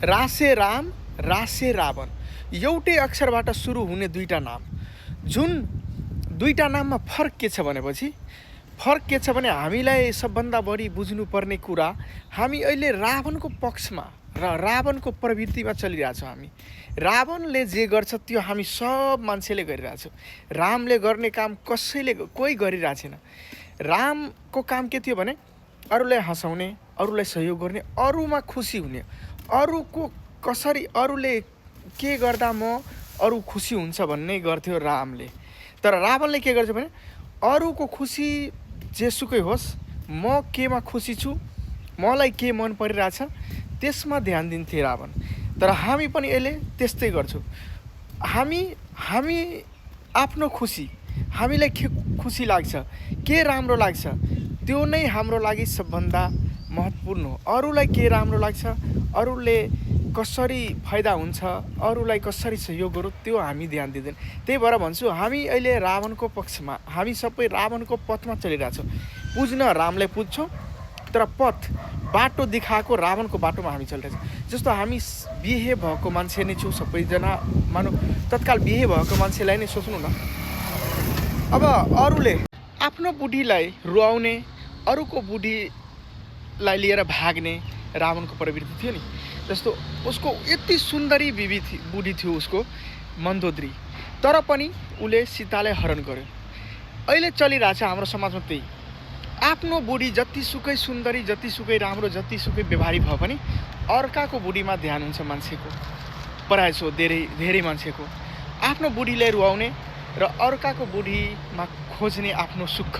रासे राम रासे रावण एउटै अक्षरबाट सुरु हुने दुईटा नाम, जुन दुईटा नाममा फरक के छ भनेपछि फरक के छ भने हामीलाई सबभन्दा बढी बुझ्नुपर्ने कुरा हामी अहिले रावणको पक्षमा र रावणको प्रवृत्तिमा चलिरहेछौँ। हामी रावणले जे गर्छ त्यो हामी सब मान्छेले गरिरहेछौँ। रामले गर्ने काम कोही गरिरहेको छैन। रामको काम के थियो भने अरूलाई हँसाउने, अरूलाई सहयोग गर्ने, अरूमा खुसी हुने, अरूको कसरी अरूले के गर्दा म अरू खुसी हुन्छ भन्ने गर्थ्यो रामले। तर रावणले के गर्छ भने अरूको खुसी जेसुकै होस्, म केमा खुसी छु, मलाई के मन परिरहेछ त्यसमा ध्यान दिन्थे रावण। तर हामी पनि अहिले त्यस्तै गर्छौँ। हामी आफ्नो खुसी, हामीलाई के खुसी लाग्छ, के राम्रो लाग्छ त्यो नै हाम्रो लागि सबभन्दा महत्त्वपूर्ण हो। अरूलाई के राम्रो लाग्छ, अरूले कसरी फाइदा हुन्छ, अरूलाई कसरी सहयोग गरौँ त्यो हामी ध्यान दिँदैन। त्यही भएर भन्छु हामी अहिले रावणको पक्षमा, हामी सबै रावणको पथमा चलिरहेछौँ। पुज्न रामलाई पुज्छौँ तर बाटो देखाएको रावणको बाटोमा हामी चलिरहेछौँ। जस्तो हामी बिहे भएको मान्छे नै छौँ सबैजना, मानौँ तत्काल बिहे भएको मान्छेलाई नै सोच्नु न। अब अरूले आफ्नो बुढीलाई रुवाउने, अरूको बुढीलाई लिएर भाग्ने रावणको प्रवृत्ति थियो नि। जस्तो उसको यति सुन्दरी बुढी थियो उसको मन्दोदरी, तर पनि उसले सीतालाई हरण गर्यो। अहिले चलिरहेछ हाम्रो समाजमा त्यही। आफ्नो बुढी जतिसुकै सुन्दरी, जतिसुकै राम्रो, जतिसुकै व्यवहारिक भए पनि अर्काको बुढीमा ध्यान हुन्छ मान्छेको, प्रायः सो धेरै मान्छेको। आफ्नो बुढीलाई रुवाउने र अर्काको बुढीमा खोज्ने आफ्नो सुख।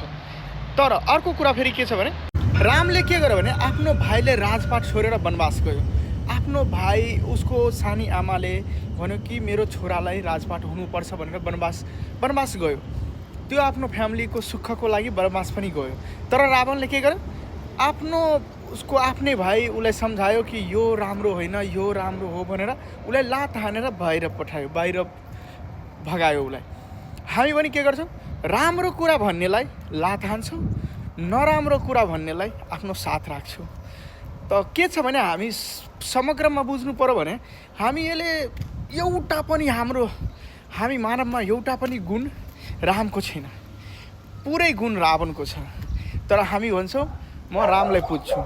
तर अर्को कुरा फेरि के छ भने रामले के गर्यो भने आफ्नो भाइले राजपाट छोडेर वनवास गयो। आफ्नो भाइ, उसको सानी आमाले भन्यो कि मेरो छोरालाई राजपाट हुनुपर्छ भनेर वनवास गयो। त्यो आफ्नो फ्यामिलीको सुखको लागि वनवास पनि गयो। तर रावणले के गर्यो, उसको आफ्नै भाइ उसलाई सम्झायो कि यो राम्रो होइन, यो राम्रो हो भनेर उसलाई लात हानेर बाहिर पठायो, बाहिर भगायो उसलाई। हामी पनि के गर्छौँ, राम्रो कुरा भन्नेलाई लात हान्छौँ, नराम्रो कुरा भन्नेलाई आफ्नो साथ राख्छौँ। त के छ भने हामी समग्रमा बुझ्नु पर्यो भने हामीले एउटा पनि हामी मानवमा एउटा पनि गुण रामको छैन, पुरै गुण रावणको छ। तर हामी भन्छौँ म रामलाई पुज्छु,